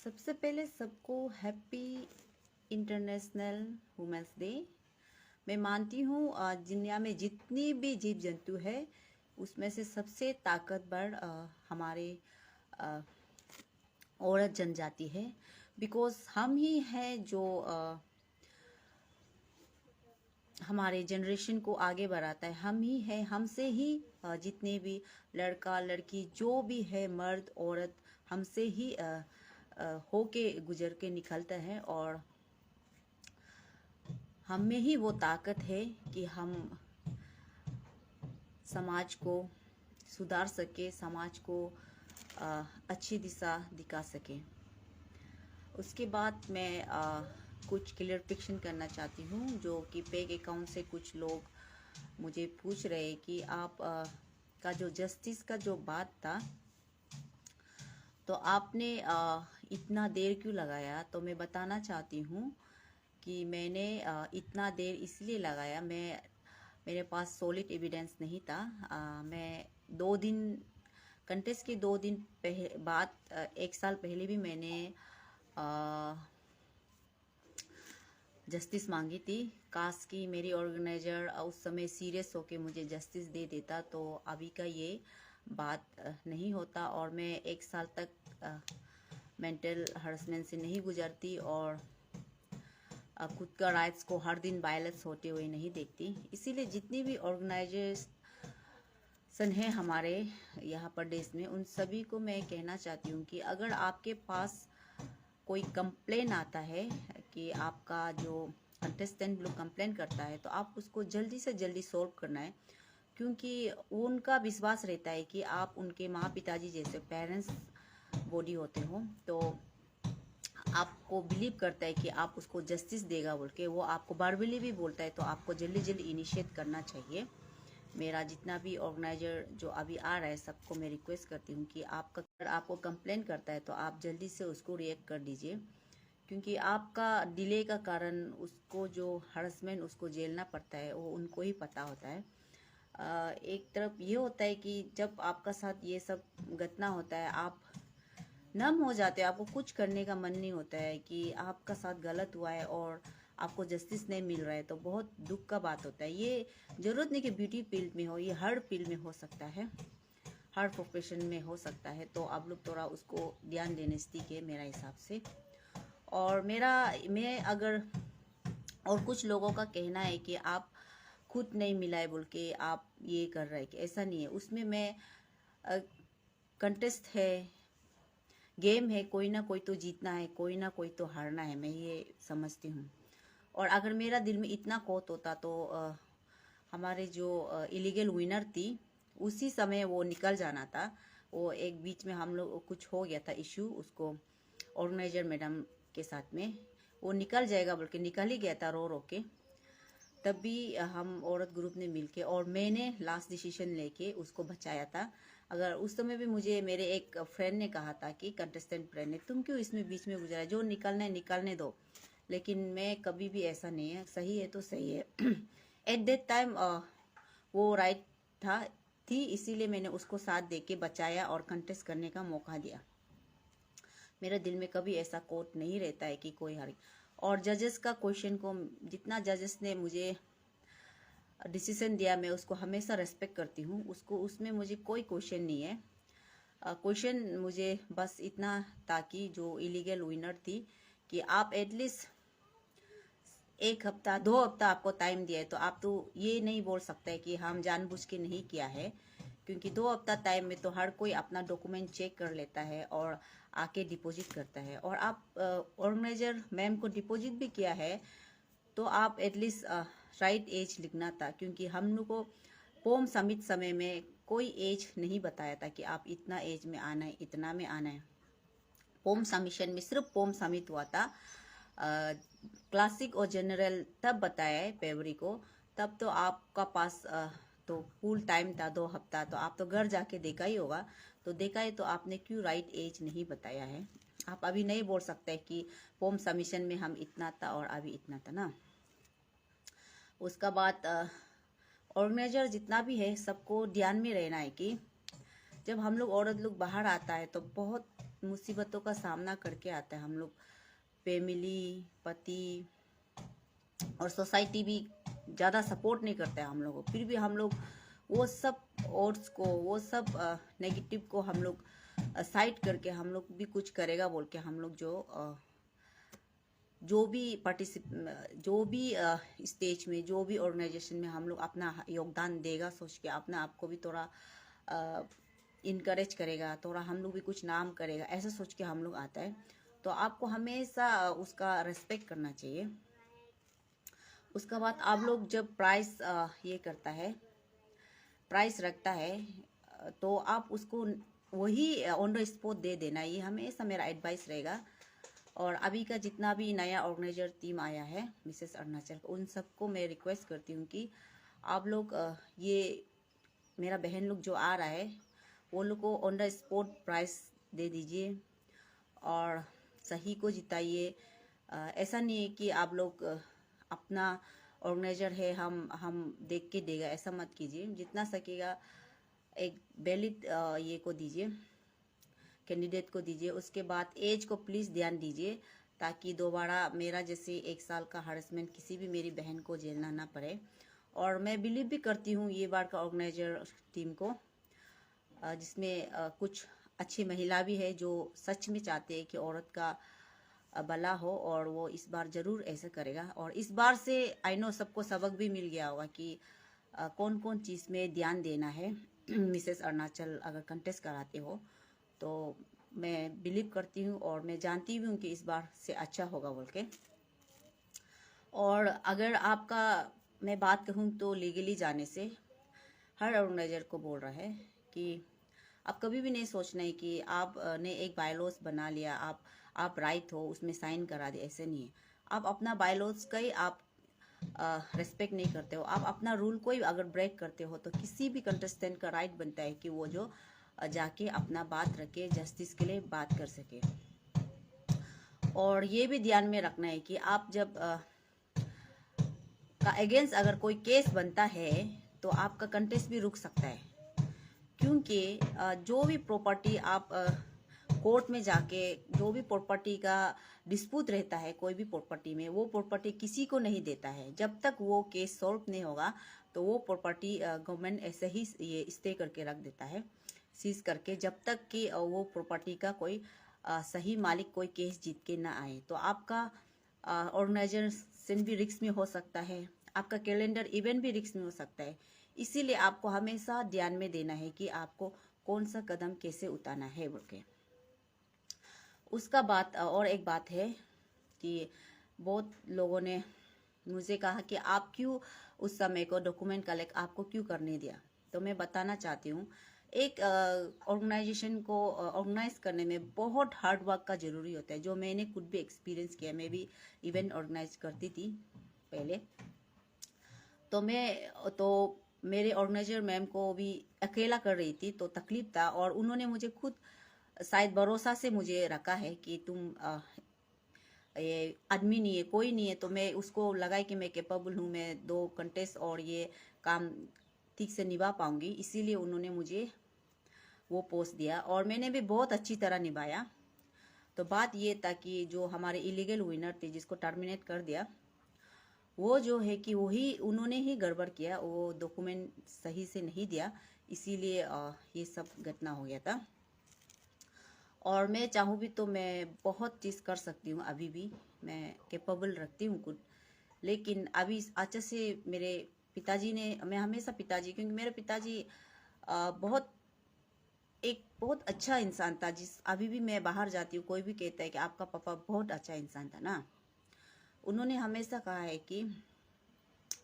सबसे पहले सबको हैप्पी इंटरनेशनल वुमेंस डे। मैं मानती हूँ दुनिया में जितनी भी जीव जंतु है उसमें से सबसे ताकतवर हमारे औरत जनजाति है। बिकॉज हम ही हैं जो हमारे जनरेशन को आगे बढ़ाता है। हम ही है, हमसे ही जितने भी लड़का लड़की जो भी है, मर्द औरत, हमसे ही होके गुजर के निकलता है। और हम में ही वो ताकत है कि हम समाज को सुधार सके, समाज को अच्छी दिशा दिखा सके। उसके बाद मैं कुछ क्लियरिफिकेशन करना चाहती हूँ, जो कि बैंक अकाउंट से कुछ लोग मुझे पूछ रहे कि आप का जो जस्टिस का जो बात था, तो आपने इतना देर क्यों लगाया। तो मैं बताना चाहती हूँ कि मैंने इतना देर इसलिए लगाया, मेरे पास सॉलिड एविडेंस नहीं था। मैं 2 दिन कंटेस्ट के 2 दिन बाद 1 साल पहले भी मैंने जस्टिस मांगी थी। काश की मेरी ऑर्गेनाइजर उस समय सीरियस होके मुझे जस्टिस दे देता, तो अभी का ये बात नहीं होता और मैं 1 साल तक मेंटल हरासमेंट से नहीं गुजरती और खुद का राइट्स को हर दिन वायलेंस होते हुए नहीं देखती। इसीलिए जितनी भी ऑर्गेनाइजेशन है हमारे यहाँ पर देश में, उन सभी को मैं कहना चाहती हूँ कि अगर आपके पास कोई कंप्लेन आता है कि आपका जो कंटेस्टेंट लोग कंप्लेन करता है, तो आप उसको जल्दी से जल्दी सॉल्व करना है। क्योंकि उनका विश्वास रहता है कि आप उनके माँ पिताजी जैसे पेरेंट्स बॉडी होते हो, तो आपको बिलीव करता है कि आप उसको जस्टिस देगा बोल के। वो आपको वर्बली भी बोलता है, तो आपको जल्दी जल्दी इनिशिएट करना चाहिए। मेरा जितना भी ऑर्गेनाइजर जो अभी आ रहा है, सबको मैं रिक्वेस्ट करती हूँ कि आपको कंप्लेन करता है तो आप जल्दी से उसको रिएक्ट कर दीजिए। क्योंकि आपका डिले का कारण उसको जो हरासमेंट उसको झेलना पड़ता है, वो उनको ही पता होता है। एक तरफ ये होता है कि जब आपका साथ ये सब घटना होता है, आप नम हो जाते हैं, आपको कुछ करने का मन नहीं होता है कि आपका साथ गलत हुआ है और आपको जस्टिस नहीं मिल रहा है, तो बहुत दुख का बात होता है। ये जरूरत नहीं कि ब्यूटी फील्ड में हो, ये हर फील्ड में हो सकता है, हर प्रोफेशन में हो सकता है। तो आप लोग थोड़ा उसको ध्यान देने चाहिए मेरा हिसाब से। और मैं अगर और कुछ लोगों का कहना है कि आप खुद नहीं मिला है बोल के आप ये कर रहे हैं, कि ऐसा नहीं है। उसमें मैं कंटेस्ट है, गेम है, कोई ना कोई तो जीतना है, कोई ना कोई तो हारना है, मैं ये समझती हूँ। और अगर मेरा दिल में इतना कोत होता तो हमारे जो इलीगल विनर थी, उसी समय वो निकल जाना था। वो एक बीच में हम लोग कुछ हो गया था इशू, उसको ऑर्गेनाइजर मैडम के साथ में, वो निकल जाएगा बोल के निकल ही गया था रो रो के। तब भी हम औरत ग्रुप ने मिलके और मैंने लास्ट डिसीजन लेके उसको बचाया था। अगर उस समय भी मुझे मेरे एक फ्रेंड ने कहा था कि कंटेस्टेंट फ्रेंड ने, तुम क्यों इसमें बीच में गुजरा, जो निकलना है निकलने दो। लेकिन मैं कभी भी ऐसा नहीं है, सही है तो सही है। एट दैट टाइम वो राइट थी, इसीलिए मैंने उसको साथ दे के बचाया और कंटेस्ट करने का मौका दिया। मेरे दिल में कभी ऐसा कोट नहीं रहता है कि कोई हारी। और जजेस का क्वेश्चन को, जितना जजेस ने मुझे डिसीजन दिया, मैं उसको हमेशा रेस्पेक्ट करती हूँ। उसको उसमें मुझे कोई क्वेश्चन नहीं है। क्वेश्चन मुझे बस इतना था कि जो इलीगल विनर थी, कि आप एटलीस्ट 1 हफ्ता 2 हफ्ता आपको टाइम दिया है, तो आप तो ये नहीं बोल सकते कि हम जानबूझ के नहीं किया है। क्योंकि 2 हफ्ता टाइम में तो हर कोई अपना डॉक्यूमेंट चेक कर लेता है और आके डिपॉजिट करता है। और आप ऑर्गेनाइजर मैम को डिपॉजिट भी किया है, तो आप एटलीस्ट राइट एज लिखना था। क्योंकि हम लोग को फॉर्म सबमिट समय में कोई एज नहीं बताया था कि आप इतना एज में आना है, इतना में आना है। फॉर्म सबमिशन में सिर्फ फॉर्म सबमिट हुआ था। क्लासिक और जनरल तब बताया है फरवरी को, तब तो आपका पास तो फुल टाइम था 2 हफ्ता, तो आप तो घर जाके देखा ही होगा। तो देखा है तो आपने क्यों राइट एज नहीं बताया है। आप अभी नहीं बोल सकते कि फॉर्म सबमिशन में हम इतना था और अभी इतना था ना। उसका बाद ऑर्गेनाइजर जितना भी है, सबको ध्यान में रहना है कि जब हम लोग औरत लोग बाहर आता है तो बहुत मुसीबतों का सामना करके आता है। हम लोग फैमिली, पति और सोसाइटी भी ज़्यादा सपोर्ट नहीं करते हैं हम लोगों को, फिर भी हम लोग वो सब ओट्स को, वो सब नेगेटिव को हम लोग साइड करके हम लोग भी कुछ करेगा बोल के हम लोग जो भी स्टेज में, जो भी ऑर्गेनाइजेशन में हम लोग अपना योगदान देगा सोच के, अपना आपको भी थोड़ा इनकरेज करेगा, थोड़ा हम लोग भी कुछ नाम करेगा, ऐसा सोच के हम लोग आता है। तो आपको हमेशा उसका रेस्पेक्ट करना चाहिए। उसका बाद आप लोग जब प्राइस ये करता है, प्राइस रखता है, तो आप उसको वही ऑन द स्पॉट दे देना, ये हमेशा मेरा एडवाइस रहेगा। और अभी का जितना भी नया ऑर्गेनाइजर टीम आया है मिसेस अरुणाचल, उन सबको मैं रिक्वेस्ट करती हूँ कि आप लोग ये मेरा बहन लोग जो आ रहा है वो लोग को ऑन द स्पॉट प्राइस दे दीजिए और सही को जिताइए। ऐसा नहीं है कि आप लोग अपना ऑर्गेनाइजर है हम देख के देगा, ऐसा मत कीजिए। जितना सकेगा एक वैलिड ये को दीजिए, कैंडिडेट को दीजिए। उसके बाद एज को प्लीज़ ध्यान दीजिए, ताकि दोबारा मेरा जैसे 1 साल का हरासमेंट किसी भी मेरी बहन को झेलना ना पड़े। और मैं बिलीव भी करती हूँ ये बार का ऑर्गेनाइजर टीम को, जिसमें कुछ अच्छी महिला भी है जो सच में चाहते हैं कि औरत का भला हो, और वो इस बार ज़रूर ऐसा करेगा। और इस बार से आई नो सबको सबक भी मिल गया होगा कि कौन कौन चीज़ में ध्यान देना है। मिसेस अरुणाचल अगर कंटेस्ट कराते हो तो मैं बिलीव करती हूँ और मैं जानती भी हूँ कि इस बार से अच्छा होगा बोल के। और अगर आपका मैं बात कहूँ तो लीगली जाने से हर ऑर्गेनाइजर को बोल रहा है कि आप कभी भी नहीं सोचना है कि आप ने एक बायलॉज बना लिया, आप राइट हो, उसमें साइन करा दे, ऐसे नहीं है। आप अपना बायलॉज का ही आप रेस्पेक्ट नहीं करते हो, आप अपना रूल को ही अगर ब्रेक करते हो, तो किसी भी कंटेस्टेंट का राइट बनता है कि वो जो जाके अपना बात रखे, जस्टिस के लिए बात कर सके। और ये भी ध्यान में रखना है कि आप जब का अगेंस्ट अगर कोई केस बनता है तो आपका कंटेस्ट भी रुक सकता है, क्योंकि जो भी प्रॉपर्टी आप कोर्ट में जाके, जो भी प्रॉपर्टी का डिस्प्यूट रहता है कोई भी प्रॉपर्टी में, वो प्रॉपर्टी किसी को नहीं देता है। जब तक वो केस सॉल्व नहीं होगा तो वो प्रॉपर्टी गवर्नमेंट ऐसे ही ये स्टे करके रख देता है, सीज करके, जब तक कि वो प्रॉपर्टी का कोई सही मालिक कोई केस जीत के ना आए। तो आपका ऑर्गेनाइजेशन भी रिस्क में हो सकता है, आपका कैलेंडर इवेंट भी रिस्क में हो सकता है। इसीलिए आपको हमेशा ध्यान में देना है कि आपको कौन सा कदम कैसे उठाना है बोल के। उसका बात और एक बात है कि बहुत लोगों ने मुझे कहा कि आप क्यों उस समय को डॉक्यूमेंट कलेक्ट आपको क्यों करने दिया। तो मैं बताना चाहती हूँ, एक ऑर्गेनाइजेशन को ऑर्गेनाइज करने में बहुत हार्ड वर्क का ज़रूरी होता है, जो मैंने खुद भी एक्सपीरियंस किया। मैं भी इवेंट ऑर्गेनाइज करती थी पहले, तो मेरे ऑर्गेनाइजर मैम को भी अकेला कर रही थी तो तकलीफ था, और उन्होंने मुझे खुद शायद भरोसा से मुझे रखा है कि तुम ये आदमी नहीं है, कोई नहीं है, तो मैं उसको लगा कि मैं कैपेबल हूँ, मैं 2 कंटेस्ट और ये काम ठीक से निभा पाऊंगी। इसीलिए उन्होंने मुझे वो पोस्ट दिया और मैंने भी बहुत अच्छी तरह निभाया। तो बात ये था कि जो हमारे इलीगल विनर थे जिसको टर्मिनेट कर दिया, वो जो है कि वही उन्होंने ही गड़बड़ किया, वो डॉक्यूमेंट सही से नहीं दिया, इसीलिए ये सब घटना हो गया था। और मैं चाहूँ भी तो मैं बहुत चीज़ कर सकती हूँ, अभी भी मैं कैपेबल रखती हूँ कुछ। लेकिन अभी अच्छा से मेरे पिताजी ने, मैं हमेशा पिताजी, क्योंकि मेरे पिताजी बहुत अच्छा इंसान था। अभी भी मैं बाहर जाती हूँ, कोई भी कहता है कि आपका पापा बहुत अच्छा इंसान था ना, उन्होंने हमेशा कहा है कि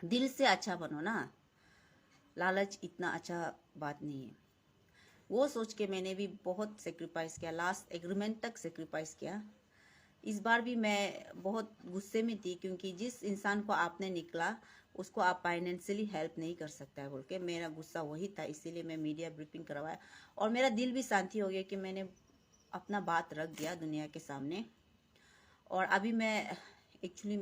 दिल से अच्छा बनो ना, लालच इतना अच्छा बात नहीं है। वो सोच के मैंने भी बहुत सेक्रीफाइस किया, लास्ट एग्रीमेंट तक सेक्रीफाइस किया। इस बार भी मैं बहुत गुस्से में थी, क्योंकि जिस इंसान को आपने निकला उसको आप फाइनेंशियली हेल्प नहीं कर सकता है बोल के मेरा गुस्सा वही था। इसीलिए मैं मीडिया ब्रीफिंग करवाया और मेरा दिल भी शांति हो गया कि मैंने अपना बात रख दिया दुनिया के सामने। और अभी मैं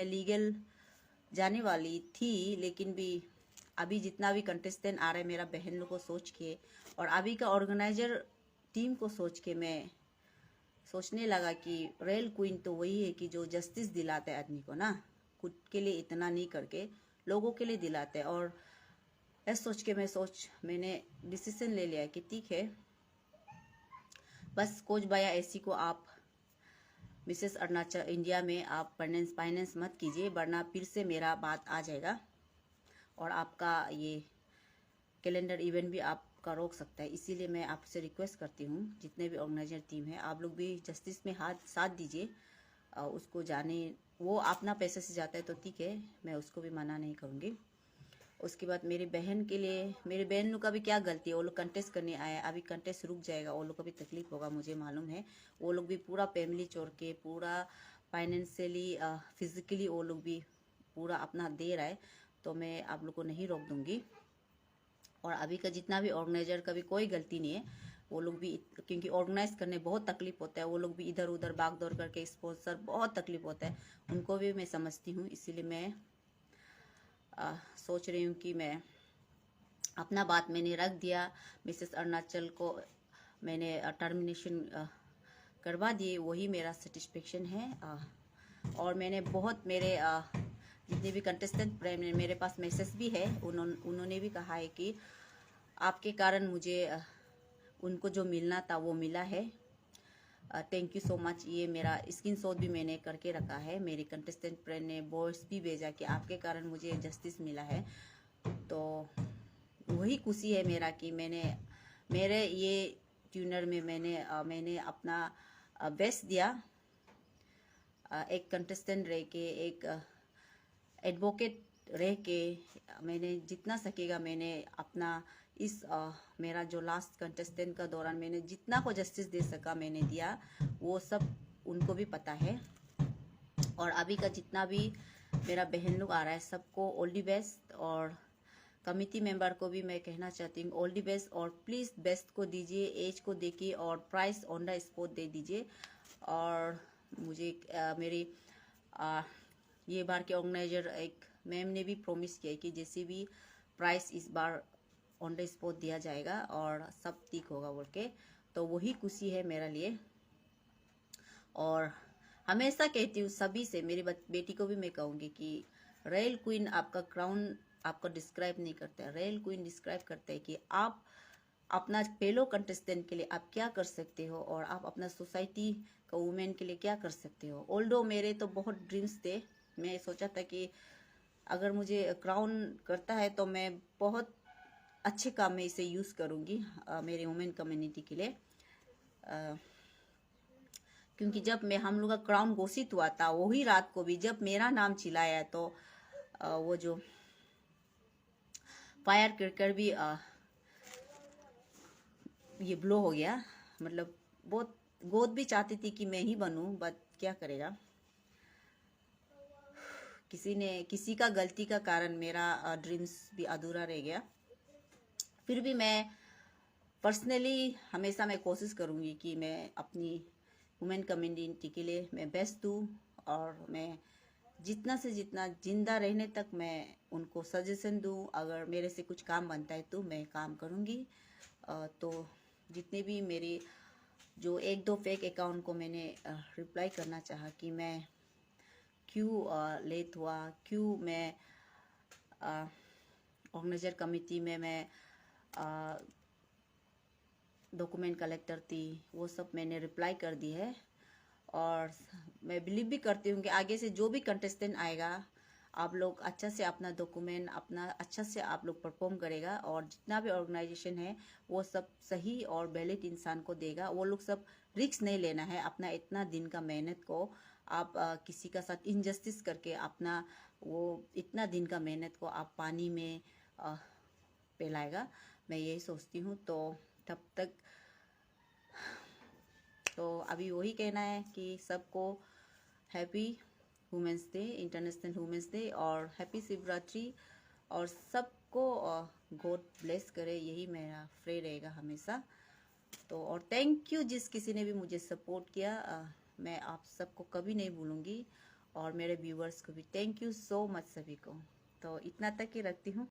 लीगल जाने वाली थी, लेकिन भी अभी जितना भी कंटेस्टेंट आ रहा है मेरा बहन लोग को सोच के और अभी का ऑर्गेनाइजर टीम को सोच के मैं सोचने लगा कि रियल क्वीन तो वही है कि जो जस्टिस दिलाता है आदमी को ना, खुद के लिए इतना नहीं करके लोगों के लिए दिलाते हैं। और ऐसा सोच के मैंने डिसीजन ले लिया कि ठीक है, बस कोच बाया ऐसी को आप मिसेस अरुणाचल इंडिया में आप फाइनेंस मत कीजिए, वरना फिर से मेरा बात आ जाएगा और आपका ये कैलेंडर इवेंट भी आपका रोक सकता है। इसीलिए मैं आपसे रिक्वेस्ट करती हूँ, जितने भी ऑर्गेनाइजर टीम है, आप लोग भी जस्टिस में साथ दीजिए। उसको जाने, वो अपना पैसे से जाता है तो ठीक है, मैं उसको भी मना नहीं करूँगी। उसके बाद मेरी बहन के लिए, मेरी बहन लोग का भी क्या गलती है, वो लोग कंटेस्ट करने आए, अभी कंटेस्ट रुक जाएगा, वो लोग का भी तकलीफ होगा, मुझे मालूम है। वो लोग भी पूरा फैमिली छोड़ के, पूरा फाइनेंशियली फिजिकली वो लोग भी पूरा अपना दे रहा है, तो मैं आप लोग को नहीं रोक दूंगी। और अभी का जितना भी ऑर्गेनाइजर का भी कोई गलती नहीं है, वो लोग भी, क्योंकि ऑर्गेनाइज करने बहुत तकलीफ होता है, वो लोग भी इधर उधर भाग दौड़ करके, स्पॉन्सर बहुत तकलीफ होता है, उनको भी मैं समझती हूँ। इसीलिए मैं सोच रही हूँ कि मैं अपना बात मैंने रख दिया, मिसेस अरुणाचल को मैंने टर्मिनेशन करवा दिए, वही मेरा सेटिस्फेक्शन है। और मैंने बहुत मेरे जितने भी कंटेस्टेंट मेरे पास मैसेज भी है, उन्होंने भी कहा है कि आपके कारण मुझे उनको जो मिलना था वो मिला है, थैंक यू सो मच। ये मेरा स्क्रीन शॉट भी मैंने करके रखा है, मेरे कंटेस्टेंट फ्रेंड ने वॉइस भी भेजा कि आपके कारण मुझे जस्टिस मिला है। तो वही खुशी है मेरा कि मेरे ये ट्यूनर में मैंने अपना बेस्ट दिया, एक कंटेस्टेंट रह के, एक एडवोकेट रह के, मैंने जितना सकेगा मैंने अपना मेरा जो लास्ट कंटेस्टेंट का दौरान मैंने जितना को जस्टिस दे सका मैंने दिया, वो सब उनको भी पता है। और अभी का जितना भी मेरा बहन लोग आ रहा है, सबको ऑल दी बेस्ट। और कमिटी मेंबर को भी मैं कहना चाहती हूँ ऑल दी बेस्ट, और प्लीज़ बेस्ट को दीजिए, एज को देखिए, और प्राइस ऑन द स्पॉट दे दीजिए। और मुझे मेरी ये बार के ऑर्गेनाइजर एक मैम ने भी प्रॉमिस किया है कि जैसे भी प्राइस इस बार ऑन द स्पॉट दिया जाएगा और सब ठीक होगा बोल के, तो वही खुशी है मेरे लिए। और हमेशा कहती हूँ सभी से, मेरी बेटी को भी मैं कहूँगी कि रॉयल क्वीन आपका क्राउन आपको डिस्क्राइब नहीं करता है, रॉयल क्वीन डिस्क्राइब करता है कि आप अपना फेलो कंटेस्टेंट के लिए आप क्या कर सकते हो, और आप अपना सोसाइटी का वुमेन के लिए क्या कर सकते हो। ऑल्दो मेरे तो बहुत ड्रीम्स थे, मैं सोचा था कि अगर मुझे क्राउन करता है तो मैं बहुत अच्छे काम में इसे यूज़ करूँगी मेरे वुमेन कम्युनिटी के लिए। क्योंकि जब हम लोग का क्राउन घोषित हुआ था, वही रात को भी जब मेरा नाम चिल्लाया, तो वो जो फायर क्रैकर भी ये ब्लो हो गया। मतलब बहुत गोद भी चाहती थी कि मैं ही बनूं, बट क्या करेगा, किसी का गलती का कारण मेरा ड्रीम्स भी अधूरा रह गया। फिर भी मैं पर्सनली हमेशा मैं कोशिश करूंगी कि मैं अपनी वुमेन कम्युनिटी के लिए मैं बेस्ट दूँ, और मैं जितना से जितना जिंदा रहने तक मैं उनको सजेशन दूँ। अगर मेरे से कुछ काम बनता है तो मैं काम करूँगी। तो जितने भी मेरे जो एक दो फेक अकाउंट को मैंने रिप्लाई करना चाहा कि मैं क्यों लेट हुआ, क्यों मैं ऑर्गेनाइजर कमेटी में मैं डॉक्यूमेंट कलेक्टर थी, वो सब मैंने रिप्लाई कर दी है। और मैं बिलीव भी करती हूँ कि आगे से जो भी कंटेस्टेंट आएगा, आप लोग अच्छा से अपना डॉक्यूमेंट अपना अच्छा से आप लोग परफॉर्म करेगा, और जितना भी ऑर्गेनाइजेशन है वो सब सही और वैलिड इंसान को देगा। वो लोग सब रिस्क नहीं लेना है, अपना इतना दिन का मेहनत को आप किसी का साथ इनजस्टिस करके अपना वो इतना दिन का मेहनत को आप पानी में फैलाएगा, मैं यही सोचती हूँ। तो तब तक तो अभी वही कहना है कि सबको happy women's day, international women's day, और हैप्पी शिवरात्रि, और सबको गॉड ब्लेस करे, यही मेरा प्रे रहेगा हमेशा। तो और थैंक यू जिस किसी ने भी मुझे सपोर्ट किया, मैं आप सबको कभी नहीं भूलूंगी, और मेरे व्यूवर्स को भी थैंक यू सो मच सभी को। तो इतना तक ही रखती हूँ।